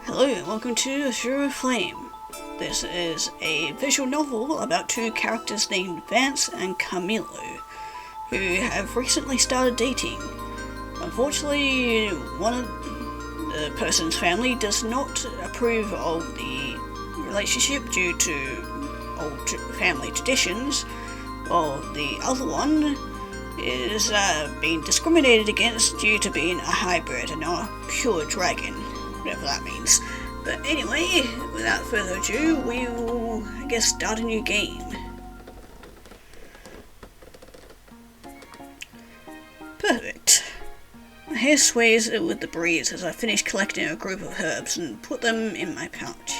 Hello and welcome to Azure Flame. This is a visual novel about two characters named Vance and Camilo, who have recently started dating. Unfortunately, one of the person's family does not approve of the relationship due to old family traditions, while the other one is being discriminated against due to being a hybrid and not a pure dragon, whatever that means. But anyway, without further ado, we will, start a new game. Perfect. My hair sways with the breeze as I finish collecting a group of herbs and put them in my pouch.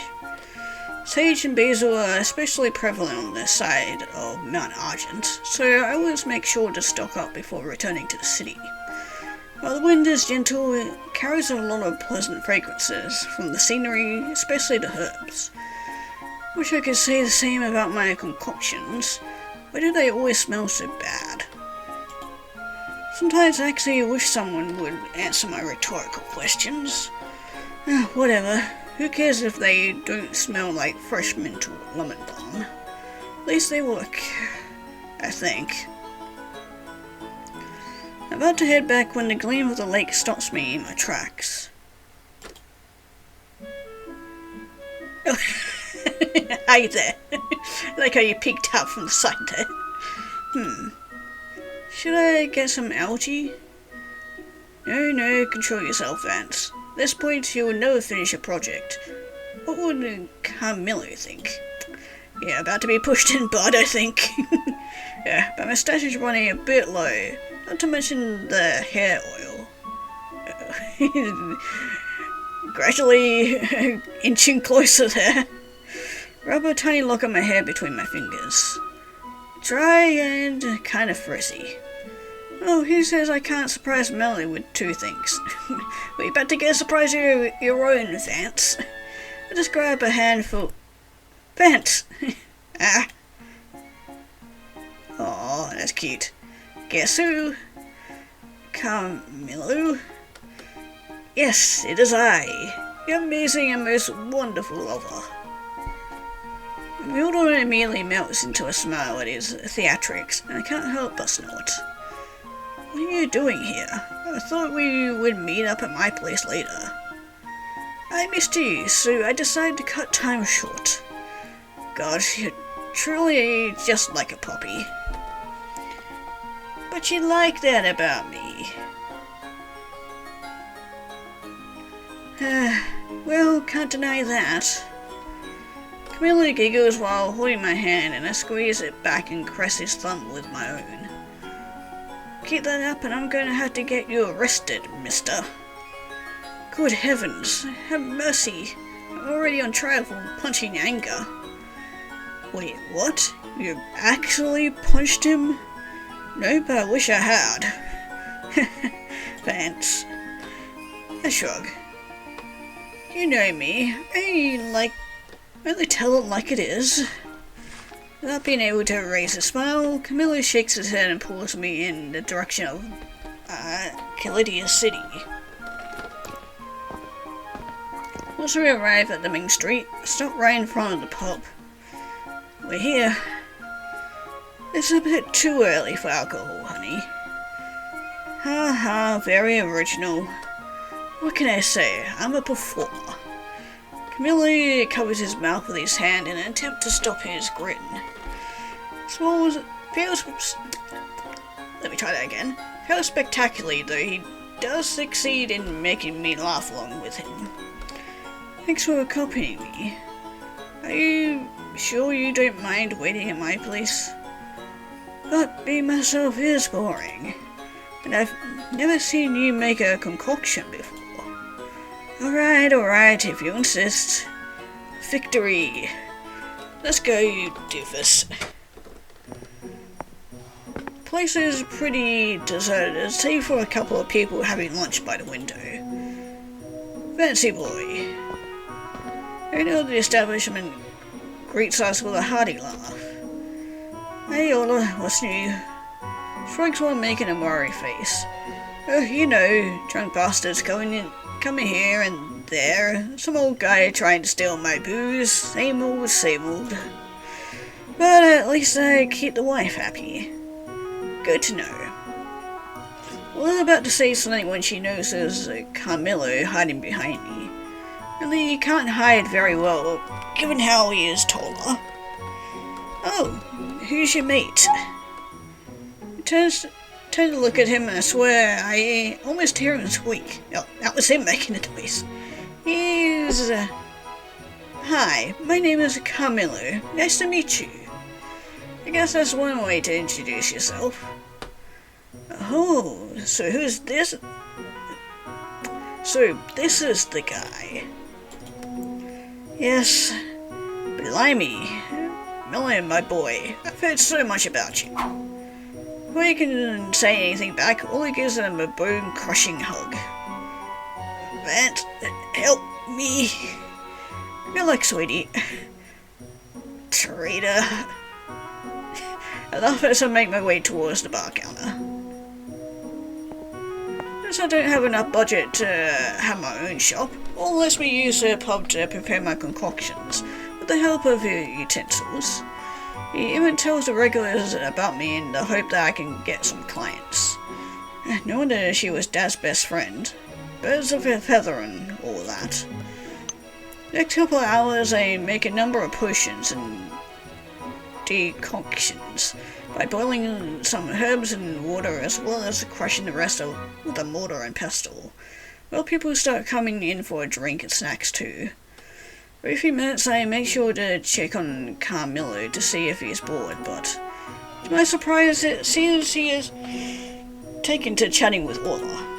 Sage and basil are especially prevalent on this side of Mount Argent, so I always make sure to stock up before returning to the city. While the wind is gentle, it carries a lot of pleasant fragrances from the scenery, especially the herbs. Wish I could say the same about my concoctions. Why do they always smell so bad? Sometimes I actually wish someone would answer my rhetorical questions. Whatever. Who cares if they don't smell like fresh mint or lemon balm? At least they work, I think. I'm about to head back when the gleam of the lake stops me in my tracks. Oh, hi there. Like how you peeked out from the side there. Should I get some algae? No, control yourself, Vance. At this point, you will never finish a project. What would Camilo think? Yeah, about to be pushed in blood, I think. Yeah, but my stash is running a bit low. Not to mention the hair oil. Gradually inching closer there. Rub a tiny lock of my hair between my fingers. Dry and kind of frizzy. Oh, who says I can't surprise Melanie with two things? Well, you about to get a surprise your own, Vance. I just grab a handful. Vance! Ah. Aw, that's cute. Guess who? Camilo? Yes, it is I, your amazing and most wonderful lover. Camilo immediately melts into a smile at his theatrics, and I can't help but snort. What are you doing here? I thought we would meet up at my place later. I missed you, so I decided to cut time short. Gosh, you're truly just like a puppy. But you like that about me. Well, can't deny that. Camilo giggles while holding my hand, and I squeeze it back and caress his thumb with my own. Keep that up and I'm going to have to get you arrested, mister. Good heavens, have mercy. I'm already on trial for punching anger. Wait, what? You actually punched him? Nope, I wish I had. Vance. I shrug. You know me. I only tell it like it is. Without being able to erase a smile, Camilo shakes his head and pulls me in the direction of Calidia City. Once we arrive at the main street, I stop right in front of the pub. We're here. It's a bit too early for alcohol, honey. Very original. What can I say? I'm a performer. Camilo covers his mouth with his hand in an attempt to stop his grin. Feels spectacularly, though he does succeed in making me laugh along with him. Thanks for accompanying me. Are you sure you don't mind waiting at my place? But me myself is boring, and I've never seen you make a concoction before. Alright, if you insist. Victory! Let's go, you doofus. The place is pretty deserted, save for a couple of people having lunch by the window. Fancy boy. I know the establishment greets us with a hearty laugh. Hey Ola, what's new? Shrugs while making a worry face. You know, drunk bastards coming here and there. Some old guy trying to steal my booze. Same old, same old. But at least I keep the wife happy. Good to know. Well, I was about to say something when she notices Carmelo hiding behind me. Really, he can't hide very well, given how he is taller. Oh, who's your mate? Turn to look at him and I swear I almost hear him squeak. Oh, that was him making the noise. He's... Hi, my name is Carmelo. Nice to meet you. I guess that's one way to introduce yourself. Oh, so who's this? So this is the guy. Yes, blimey. Millie, my boy, I've heard so much about you. Before you can say anything back, Ollie gives him a bone-crushing hug. Vance, help me. Good luck, sweetie. Traitor. I laugh as I make my way towards the bar counter. Since I don't have enough budget to have my own shop, Ollie lets me use the pub to prepare my concoctions with the help of utensils. He even tells the regulars about me in the hope that I can get some clients. No wonder she was Dad's best friend. Birds of a feather and all that. Next couple of hours I make a number of potions and decoctions by boiling some herbs in water as well as crushing the rest with a mortar and pestle. Well, people start coming in for a drink and snacks too. Every few minutes I make sure to check on Carmelo to see if he's bored, but to my surprise it seems he is taken to chatting with Orla.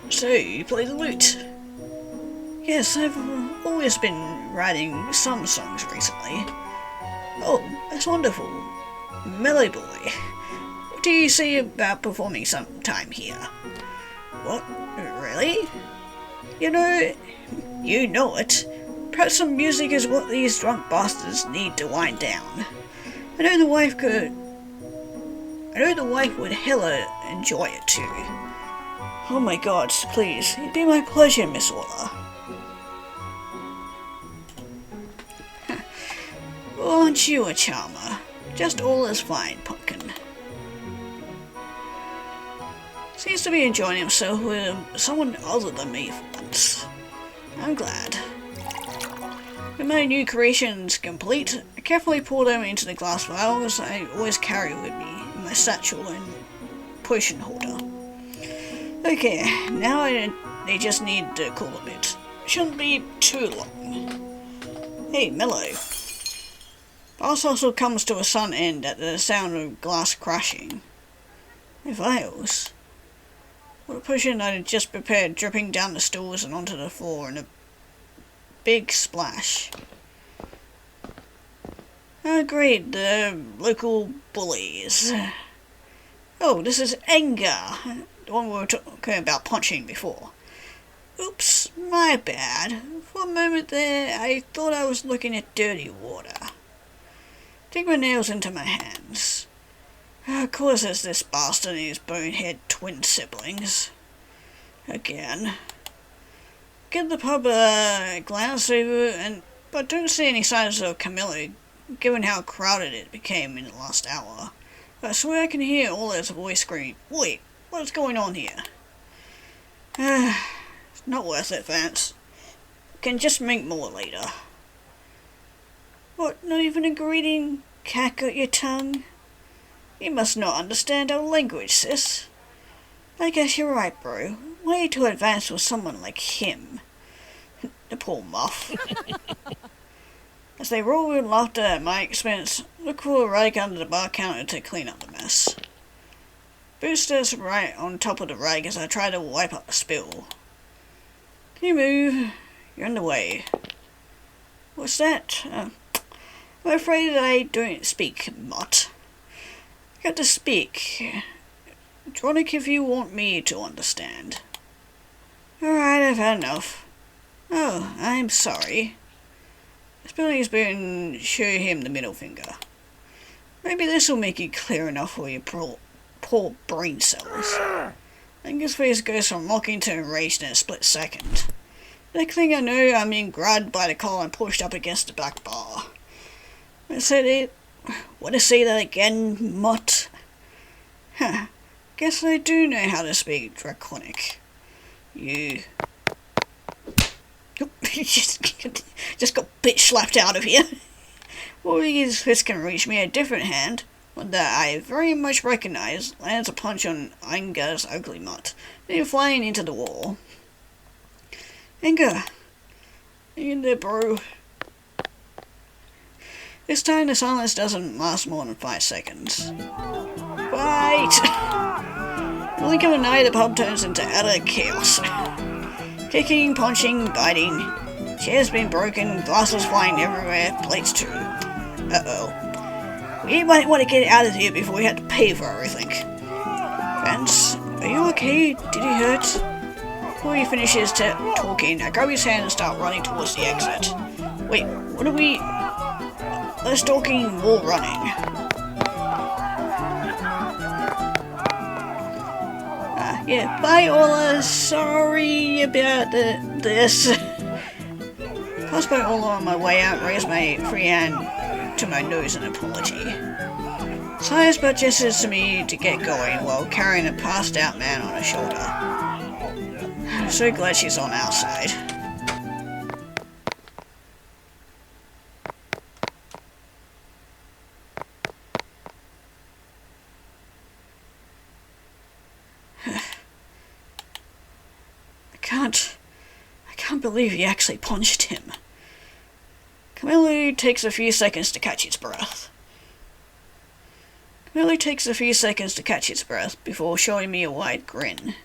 So, you play the lute? Yes, I've always been writing some songs recently. Oh, that's wonderful. Melly boy, what do you say about performing sometime here? What? Really? You know it. Perhaps some music is what these drunk bastards need to wind down. I know the wife would hella enjoy it too. Oh my god, please, it'd be my pleasure, Miss Orla. Well, aren't you a charmer? Just all is fine, pumpkin. Seems to be enjoying himself with someone other than me for once. I'm glad. With my new creations complete, I carefully pour them into the glass vials I always carry with me in my satchel and potion holder. Okay, now they just need to cool a bit. Shouldn't be too long. Hey, Mello. Boss also comes to a sudden end at the sound of glass crashing. My vials. What a potion I had just prepared dripping down the stools and onto the floor in a big splash. Oh great, the local bullies. Oh, this is Engar, the one we were talking about punching before. Oops, my bad. For a moment there, I thought I was looking at dirty water. Dig my nails into my hands. Of course it's this bastard and his bonehead twin siblings. Again. Give the pub a glance over, but don't see any signs of Camilla, given how crowded it became in the last hour. I swear I can hear Ola's voice scream, "Wait, what's going on here?" It's not worth it, Vance. Can just make more later. What, not even a greeting? Cat got your tongue? You must not understand our language, sis. I guess you're right, bro. Way too advanced with someone like him. The poor muff. As they roll with laughter at my expense, look for a rag under the bar counter to clean up the mess. Booster's right on top of the rag as I try to wipe up the spill. Can you move? You're in the way. What's that? I'm afraid I don't speak, mutt. I got to speak. Dronic if you want me to understand. Alright, I've had enough. Oh, I'm sorry. Spilling spoon show him the middle finger. Maybe this'll make it clear enough for your poor brain cells. Anger's face goes from mocking to enraged in a split second. Next thing I know, I'm being grabbed by the collar and pushed up against the back bar. I said it. Want to say that again, mutt? Huh. Guess I do know how to speak draconic. You... just got bitch slapped out of here. Before his fist can reach me, a different hand, one that I very much recognize, lands a punch on Anger's ugly mutt, then flying into the wall. Anger, in there, bro. This time the silence doesn't last more than 5 seconds. Fight! The blink of an eye, the pub turns into utter chaos. Kicking, punching, biting. Chairs being broken, glasses flying everywhere, plates too. Uh-oh. We might want to get out of here before we have to pay for everything. Vance, are you okay? Did he hurt? Before he finishes talking, I grab his hand and start running towards the exit. Wait, what are we... Less talking, more running. Yeah, bye Ola, sorry about this. Pass by Ola on my way out, raise my free hand to my nose in apology. Sighs but gestures to me to get going while carrying a passed out man on her shoulder. I'm so glad she's on our side. I can't believe he actually punched him. Camillo takes a few seconds to catch its breath. Before showing me a wide grin.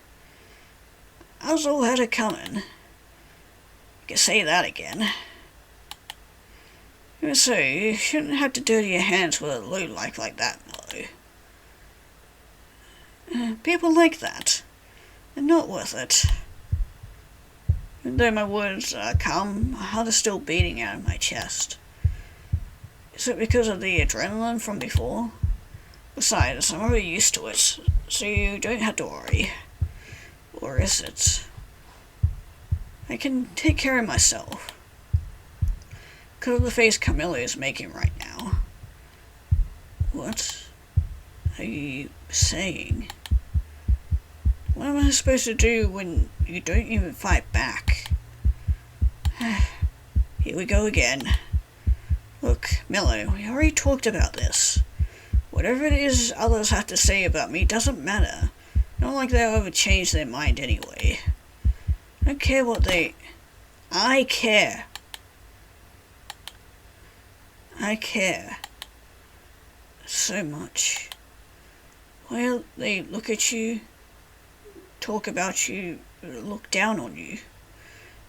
Azul had it coming. I can say that again. So, you shouldn't have to dirty your hands with a lowlife like that, Milo. People like that. They're not worth it. Even though my words are calm, my heart is still beating out of my chest. Is it because of the adrenaline from before? Besides, I'm already used to it, so you don't have to worry. Or is it? I can take care of myself. Because of the face Camillo is making right now. What are you saying? What am I supposed to do when you don't even fight back? Here we go again. Look, Milo, we already talked about this. Whatever it is others have to say about me doesn't matter. Not like they'll ever change their mind anyway. I don't care what they... I care. I care. So much. Well, they look at you, talk about you, look down on you.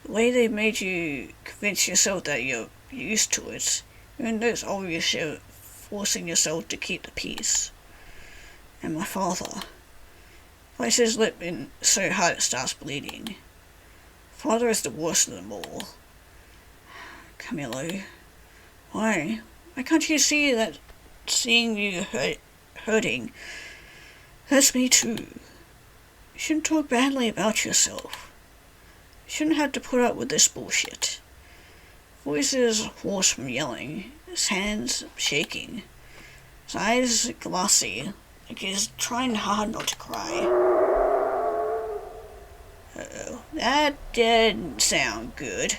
The way they made you convince yourself that you're used to it, even though it's obvious you're forcing yourself to keep the peace. And my father bites his lip in so hard it starts bleeding. Father is the worst of them all. Camillo, why? Why can't you see that seeing you hurting hurts me too? You shouldn't talk badly about yourself. You shouldn't have to put up with this bullshit. Voice is hoarse from yelling, his hands shaking, his eyes glossy, like he's trying hard not to cry. Uh-oh, that didn't sound good.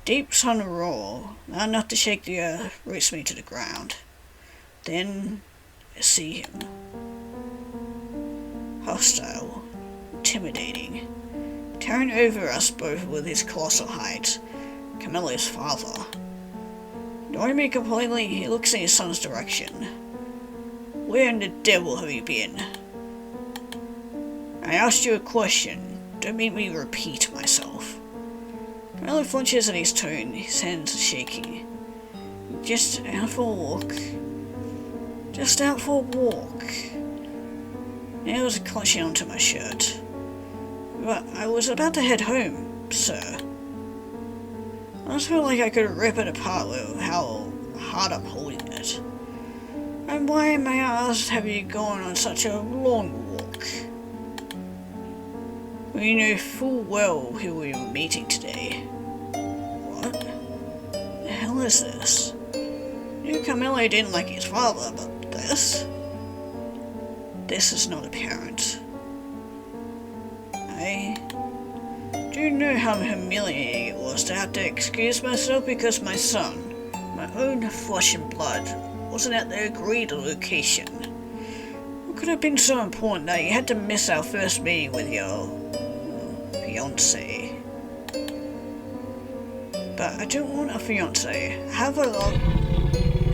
Deep sudden roar, loud enough to shake the earth, roots me to the ground. Then I see him. Hostile, intimidating, towering over us both with his colossal height. Camillo's father. Ignoring me completely, he looks in his son's direction. Where in the devil have you been? I asked you a question. Don't make me repeat myself. Camillo flinches at his tone, his hands shaking. Just out for a walk. Just out for a walk. Nails clutching onto my shirt. But I was about to head home, sir. I just felt like I could rip it apart with how hard I'm holding it. And why, may I ask, have you gone on such a long walk? We know full well who we were meeting today. What? The hell is this? Knew Camillo didn't like his father, but this? This is not apparent. I do know how humiliating it was to have to excuse myself because my son, my own flesh and blood, wasn't at the agreed location. What could have been so important that you had to miss our first meeting with your fiancé? But I don't want a fiancé. Have a long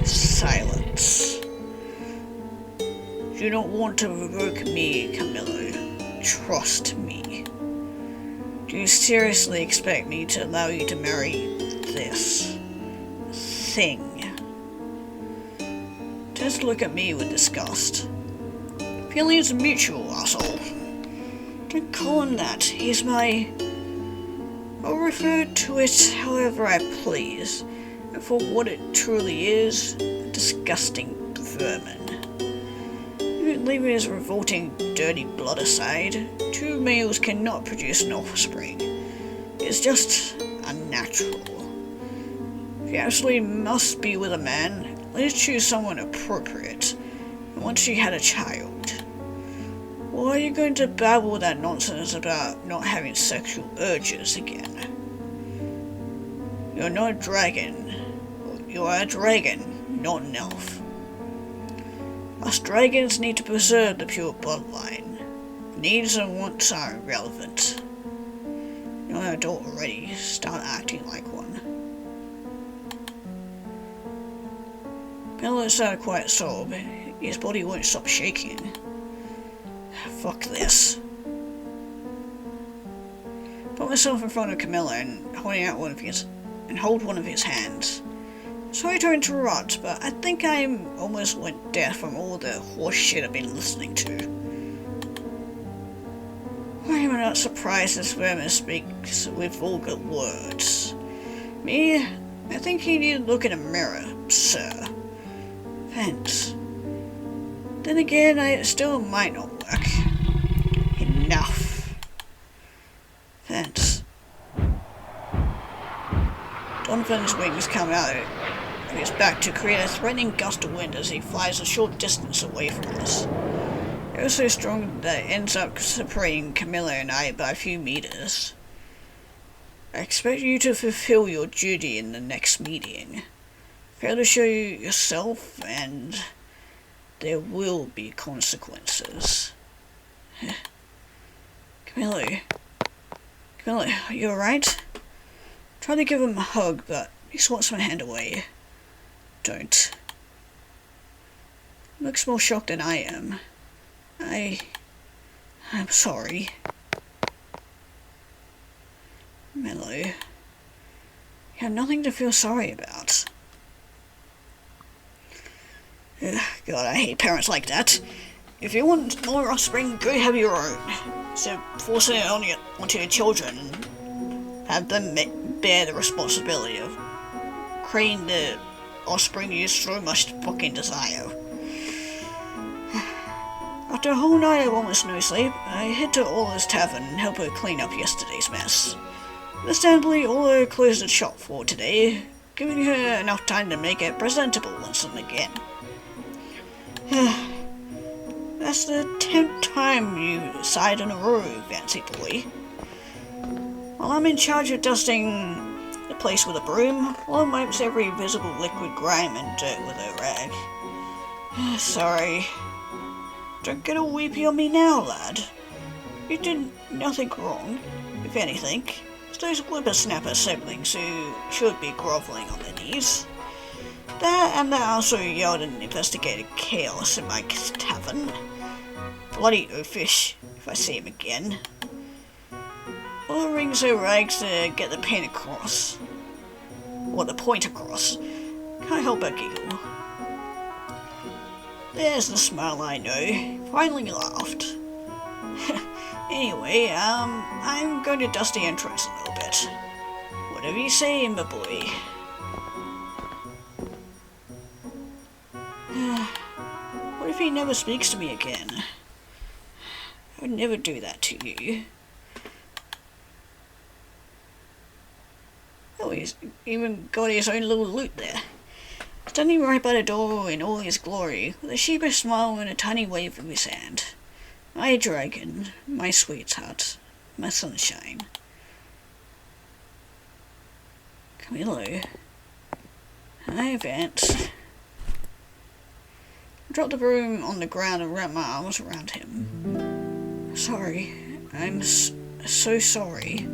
silence. You don't want to provoke me, Camillo. Trust me. Do you seriously expect me to allow you to marry this thing? Just look at me with disgust. Feelings are mutual, asshole. Don't call him that. He's my... I'll refer to it however I please. And for what it truly is, a disgusting vermin. Leaving his revolting, dirty blood aside, two males cannot produce an offspring. It's just unnatural. If you absolutely must be with a man, let's choose someone appropriate. And once you had a child, why are you going to babble that nonsense about not having sexual urges again? You're not a dragon. You are a dragon, not an elf. Us dragons need to preserve the pure bloodline. Needs and wants are irrelevant. You're an adult already. Start acting like one. Camillo sounded quite sob. His body won't stop shaking. Fuck this. Put myself in front of Camillo and hold one of his hands. Sorry to interrupt, but I think I almost went deaf from all the horse shit I've been listening to. Why am I not surprised this vermin speaks with vulgar words? Me? I think you need to look in a mirror, sir. Thanks. Then again, it still might not work. Enough. Thanks. Donovan's wings come out of his back to create a threatening gust of wind as he flies a short distance away from us. It was so strong that it ends up separating Camillo and I by a few meters. I expect you to fulfill your duty in the next meeting. Fail to show yourself and there will be consequences. Camillo, are you alright? Try to give him a hug, but he swats my hand away. Don't. He looks more shocked than I am. I'm sorry. Mello, you have nothing to feel sorry about. Ugh, God, I hate parents like that. If you want more offspring, go have your own. So forcing it onto your children and have them bear the responsibility of creating the offspring you so much fucking desire. After a whole night of almost no sleep, I head to Orla's tavern and help her clean up yesterday's mess. Understandably, Orla closed the shop for today, giving her enough time to make it presentable once and again. That's the 10th time you sighed in a row, fancy boy. While I'm in charge of dusting the place with a broom, Orla wipes every visible liquid grime and dirt with her rag. Sorry. Don't get all weepy on me now, lad. You did nothing wrong. If anything, it's those whippersnapper siblings who should be grovelling on their knees. That and they also yelled and investigated chaos in my tavern. Bloody oafish, if I see him again. Orla rings her rags to get the paint across. Or the point across. Can't help but giggle. There's the smile I know. Finally laughed. Anyway, I'm going to dust the entrance a little bit. Whatever you say, my boy. What if he never speaks to me again? I would never do that to you. Oh, he's even got his own little loot there. Standing right by the door in all his glory, with a sheepish smile and a tiny wave of his hand. My dragon, my sweetheart, my sunshine. Camillo. Hi, Vance. I dropped the broom on the ground and wrapped my arms around him. Sorry. I'm so sorry.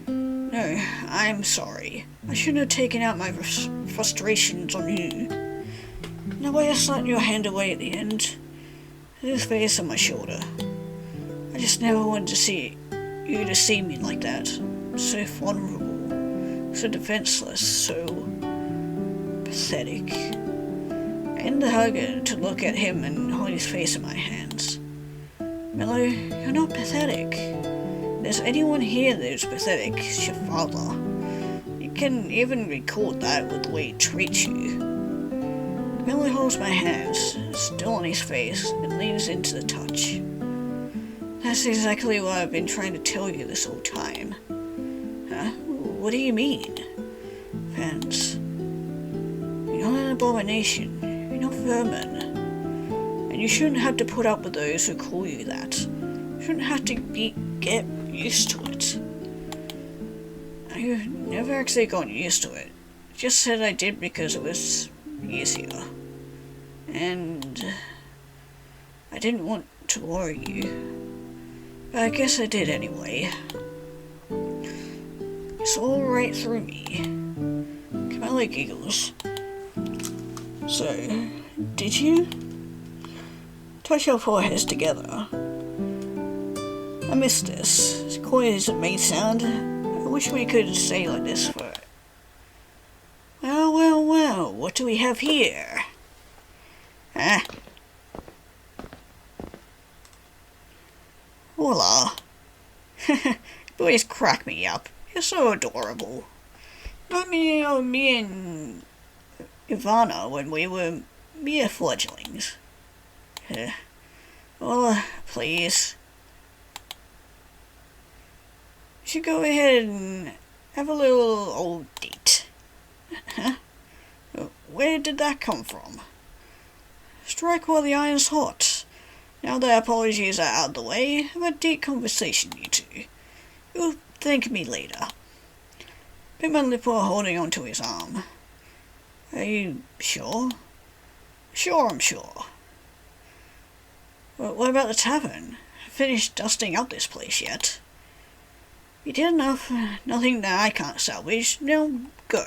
No, I'm sorry. I shouldn't have taken out my frustrations on you. The way I slapped your hand away at the end, his face on my shoulder. I just never wanted to see you to see me like that. So vulnerable, so defenseless, so pathetic. I ended the hug to look at him and hold his face in my hands. Mello, you're not pathetic. If there's anyone here that's pathetic, it's your father. You can even record that with the way he treats you. Mello holds my hands, still on his face, and leans into the touch. That's exactly what I've been trying to tell you this whole time. Huh? What do you mean? Vance, you're not an abomination. You're not vermin. And you shouldn't have to put up with those who call you that. You shouldn't have to get used to it. I've never actually gotten used to it. I just said I did because it was easier. And I didn't want to worry you. But I guess I did anyway. It's all right through me. Camilla giggles. So, did you? Touch our foreheads together. I miss this. As coy as it may sound, I wish we could stay like this for... Well, what do we have here? Huh? Hola. Boys crack me up. You're so adorable. Not me and Ivana when we were mere fledglings. Well, please. You should go ahead and have a little old date. Huh? Where did that come from? Strike while the iron's hot. Now that apologies are out of the way, have a deep conversation, you two. You'll thank me later. Bit my lip while holding onto his arm. Are you sure? Sure, I'm sure. Well, what about the tavern? I finished dusting up this place yet. You did enough. Nothing that I can't salvage. Now go.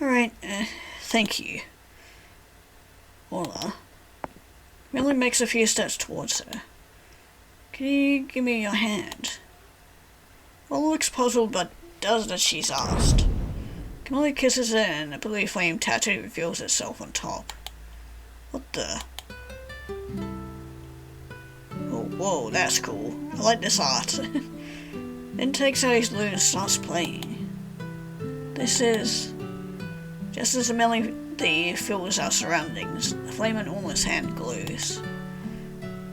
Alright, thank you. Hola. Millie makes a few steps towards her. Can you give me your hand? Well, looks puzzled but does as she's asked. Camilla kisses her and a blue flame tattoo reveals itself on top. What the? Oh, whoa, that's cool. I like this art. Then takes out his lute and starts playing. This is... Just as the melody fills our surroundings, the flame on Orla's hand glows.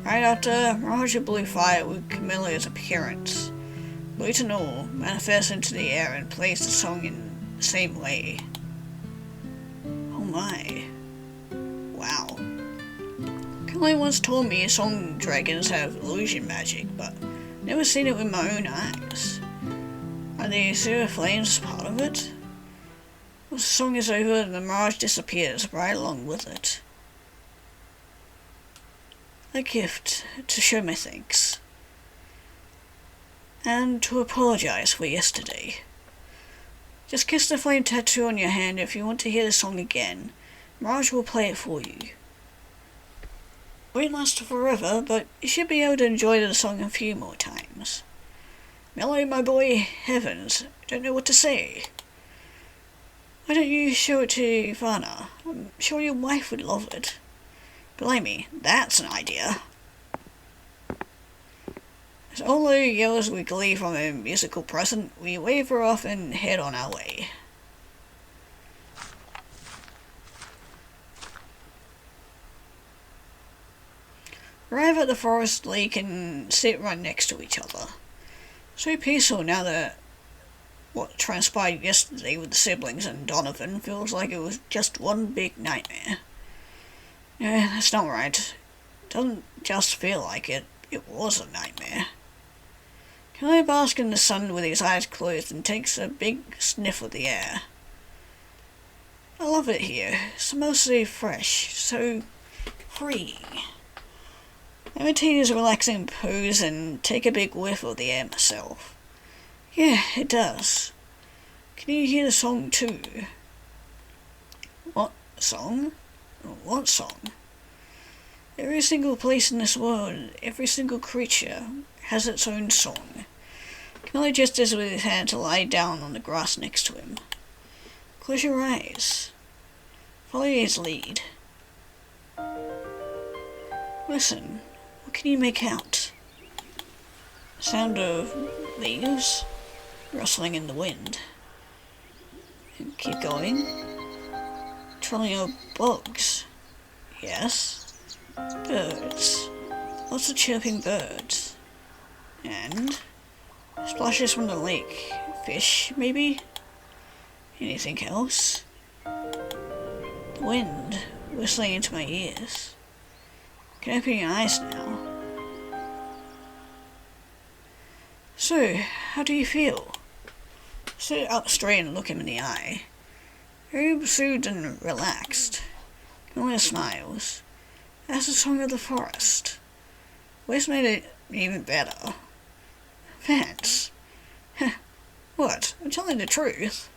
Right after, Mirage of blue fire with Camilla's appearance. Lute and all manifests into the air and plays the song in the same way. Oh my. Wow. Camilla once told me song dragons have illusion magic, but never seen it with my own eyes. Are the Azure Flames part of it? Once the song is over, the mirage disappears right along with it. A gift to show my thanks. And to apologize for yesterday. Just kiss the flame tattoo on your hand if you want to hear the song again. Mirage will play it for you. Won't last forever, but you should be able to enjoy the song a few more times. Mello, my boy, heavens, I don't know what to say. Why don't you show it to Ivana? I'm sure your wife would love it. Blimey, that's an idea. As Olo yells with glee from a musical present, we wave her off and head on our way. Arrive at the forest lake and sit right next to each other. So peaceful now that what transpired yesterday with the siblings and Donovan feels like it was just one big nightmare. Yeah, that's not right. It doesn't just feel like it. It was a nightmare. Camillo basks in the sun with his eyes closed and takes a big sniff of the air. I love it here. It smells so fresh, so free. I maintain his relaxing pose and take a big whiff of the air myself. Yeah, it does. Can you hear the song too? What song? What song? Every single place in this world, every single creature, has its own song. Camillo gestures with his hand to lie down on the grass next to him. Close your eyes. Follow his lead. Listen, what can you make out? Sound of leaves rustling in the wind. And keep going. Trailing of bugs. Yes. Birds. Lots of chirping birds. And splashes from the lake. Fish, maybe? Anything else? The wind whistling into my ears. You can open your eyes now. So, how do you feel? Sit up straight and look him in the eye. Very soothed and relaxed. Camillo smiles. That's the song of the forest. Wes made it even better. Thanks. What? I'm telling the truth.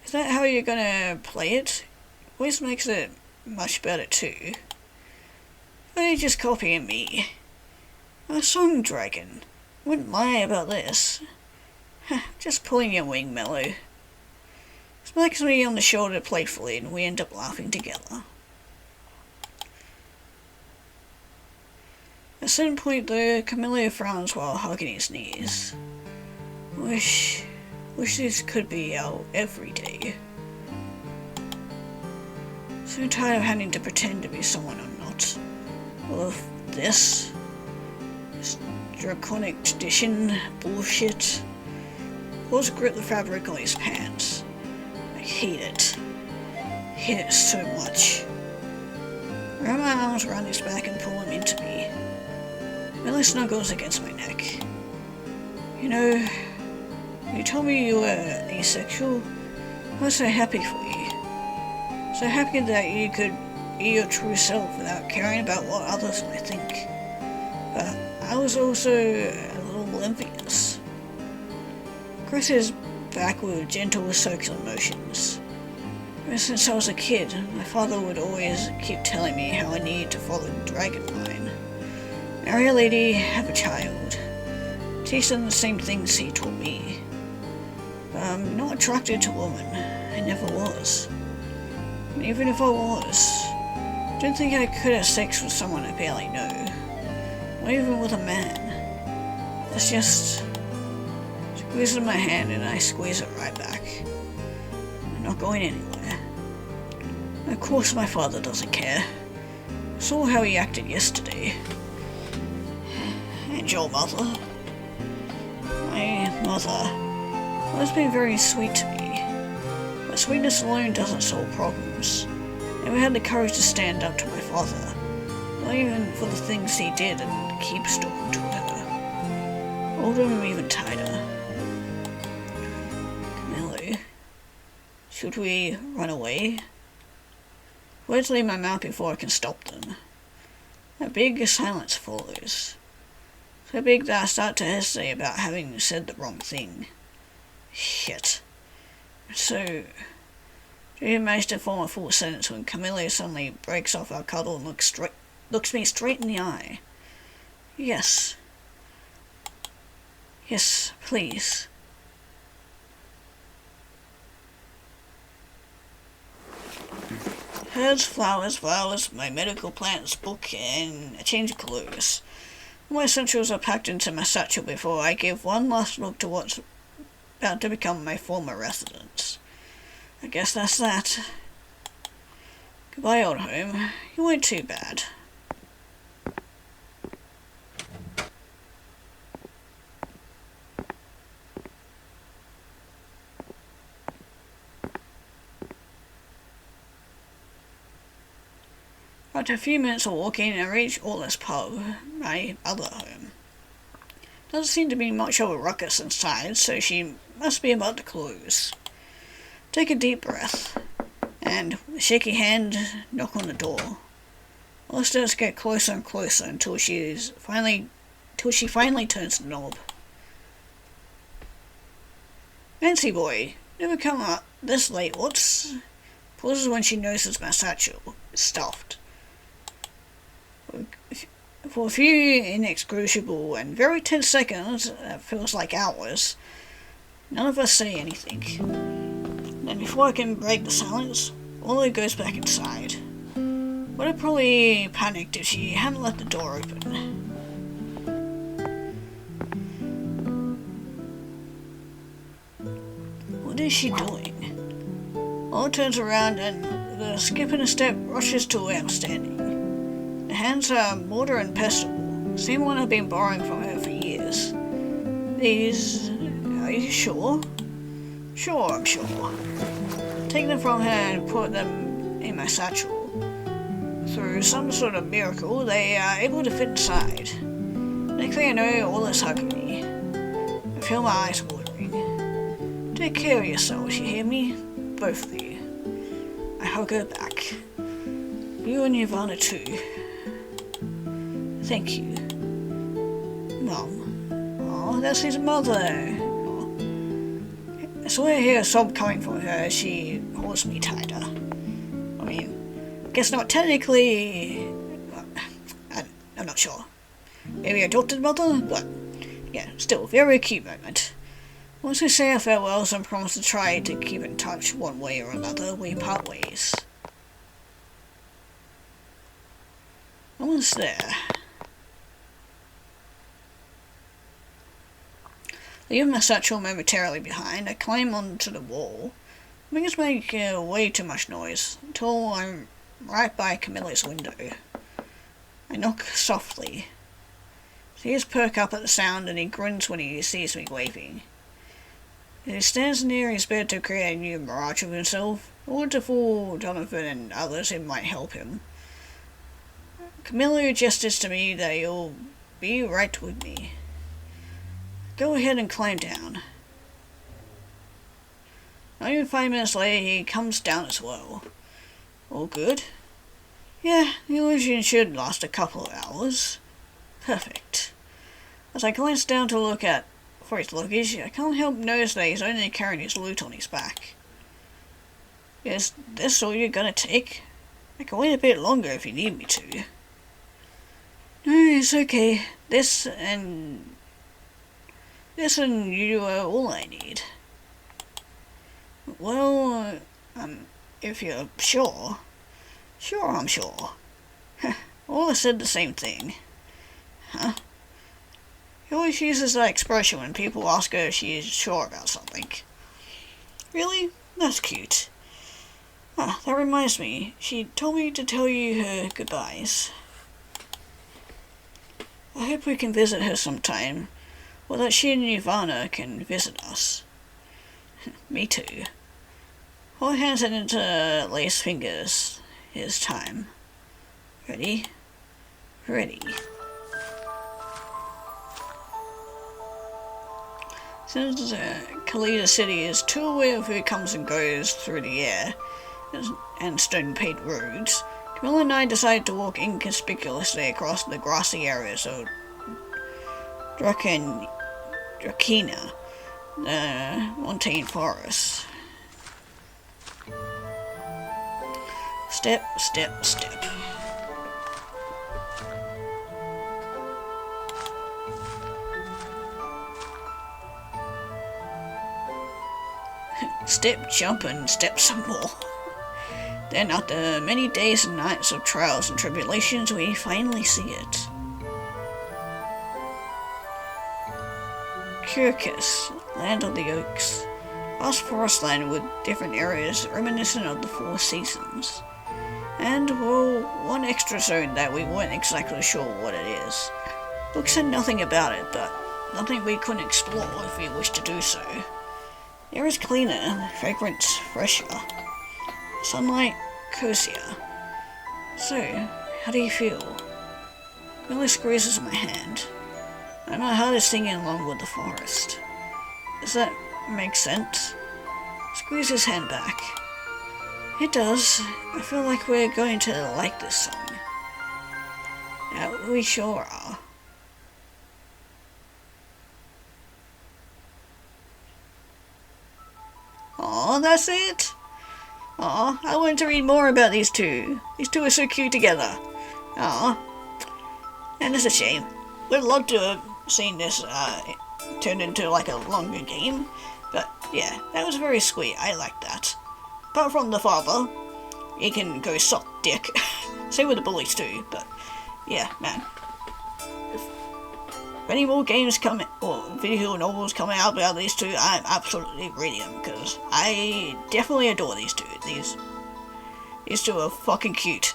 Is that how you're gonna play it? Wes makes it much better too. Why are you just copying me? I'm a song dragon. I wouldn't lie about this. Just pulling your wing, Mello. Smacks me on the shoulder playfully and we end up laughing together. At a certain point though, Camillo frowns while hugging his knees. Wish this could be our everyday. So tired of having to pretend to be someone I'm not. Of this draconic tradition bullshit. Paws grip the fabric on his pants. I hate it. I hate it so much. I wrap my arms around his back and pull him into me. Millie snuggles against my neck. You know, when you told me you were asexual, I was so happy for you. So happy that you could be your true self without caring about what others might think. But I was also a little envious. Chris is back with gentle circular motions. Ever since I was a kid, my father would always keep telling me how I needed to follow the dragon line. Marry a lady, have a child. Teach them the same things he taught me. But I'm not attracted to women. I never was. And even if I was, I don't think I could have sex with someone I barely know. Not even with a man. It's just... squeezes my hand and I squeeze it right back. I'm not going anywhere. Of course my father doesn't care. I saw how he acted yesterday. And your mother? My mother has been very sweet to me. But sweetness alone doesn't solve problems. Never had the courage to stand up to my father. Not even for the things he did and keeps doing to her. Hold him even tighter. Camillo, should we run away? Words leave my mouth before I can stop them. A big silence follows. So big that I start to hesitate about having said the wrong thing. Shit. So, Judy managed to form a full sentence when Camillo suddenly breaks off our cuddle and looks me straight in the eye. Yes. Yes, please. Herbs, flowers, violets, my medical plants, book, and a change of clothes. All my essentials are packed into my satchel before I give one last look to what's about to become my former residence. I guess that's that. Goodbye, old home. You weren't too bad. After a few minutes of walking, I reached Orla's pub, my other home. Doesn't seem to be much of a ruckus inside, so she must be about to close. Take a deep breath, and with a shaky hand, knock on the door. All the steps get closer and closer until she finally turns the knob. Fancy boy, never come up this late, what's? Pauses when she notices my satchel is stuffed. For a few inexcusable and very tense seconds, that feels like hours, none of us say anything. Then before I can break the silence, Orla goes back inside. Would have probably panicked if she hadn't left the door open. What is she doing? Orla turns around and, with a skip and a step, rushes to where I'm standing. The hands are mortar and pestle, same one I've been borrowing from her for years. These... are you sure? Sure, I'm sure. Take them from her and put them in my satchel. Through some sort of miracle, they are able to fit inside. Next thing I know, all is hugging me. I feel my eyes watering. Take care of yourselves, you hear me? Both of you. I hug her back. You and Nirvana too. Thank you. Mum. Oh, that's his mother. Oh. I swear I hear a sob coming from her as she holds me tighter. I mean, I guess not technically. I'm not sure. Maybe adopted mother, but yeah, still very cute moment. Once we say our farewells and promise to try to keep in touch one way or another, we part ways. Almost there. Leaving my satchel momentarily behind, I climb onto the wall. Wings make way too much noise, until I'm right by Camilla's window. I knock softly. His ears perk up at the sound and he grins when he sees me waving. He stands near his bed to create a new mirage of himself, or to fool Donovan and others who might help him. Camilla gestures to me that he'll be right with me. Go ahead and climb down. Not even 5 minutes later, he comes down as well. All good? Yeah, the illusion should last a couple of hours. Perfect. As I glance down to look for his luggage, I can't help notice that he's only carrying his loot on his back. Is this all you're gonna take? I can wait a bit longer if you need me to. No, it's okay. This and you are all I need. Well, if you're sure. Sure, I'm sure. Ola said the same thing. Huh? He always uses that expression when people ask her if she is sure about something. Really? That's cute. Ah, that reminds me. She told me to tell you her goodbyes. I hope we can visit her sometime, or that she and Nirvana can visit us. Me too. Hold hands and interlace fingers. Here's time. Ready? Ready. Since Kalita City is too aware of who comes and goes through the air and stone-paved roads, Camilla and I decided to walk inconspicuously across the grassy areas of Drakina, the montane forest. Step, step, step. Step, jump, and step some more. Then, after many days and nights of trials and tribulations, we finally see it. Kyrkis, land of the oaks. Vast forest land with different areas reminiscent of the Four Seasons. And, well, one extra zone that we weren't exactly sure what it is. Book said nothing about it, but nothing we couldn't explore if we wished to do so. The air is cleaner, fragrance fresher, sunlight cozier. So, How do you feel? It really squeezes my hand. And my heart is singing along with the forest. Does that make sense? Squeeze his hand back. It does. I feel like we're going to like this song. Yeah, we sure are. Aw, that's it? Aw, I wanted to read more about these two. These two are so cute together. Aw. And it's a shame. We'd love to have seen this turned into like a longer game. But yeah, that was very sweet. I like that. Apart from the father, he can go suck dick. Same with the bullies too, but yeah, man. If any more games come or video novels coming out about these two, I'm absolutely reading them because I definitely adore these two. These two are fucking cute.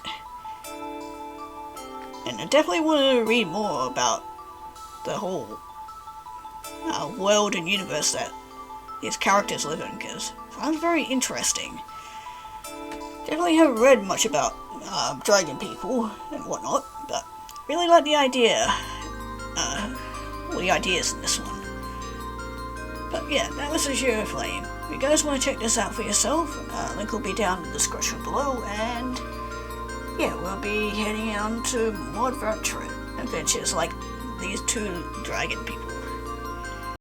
And I definitely want to read more about the whole world and universe that these characters live in, because it sounds very interesting. Definitely haven't read much about dragon people and whatnot, but really like the idea, all the ideas in this one. But yeah, that was Azure Flame. If you guys want to check this out for yourself, link will be down in the description below, and yeah, we'll be heading on to more adventures like these two dragon people.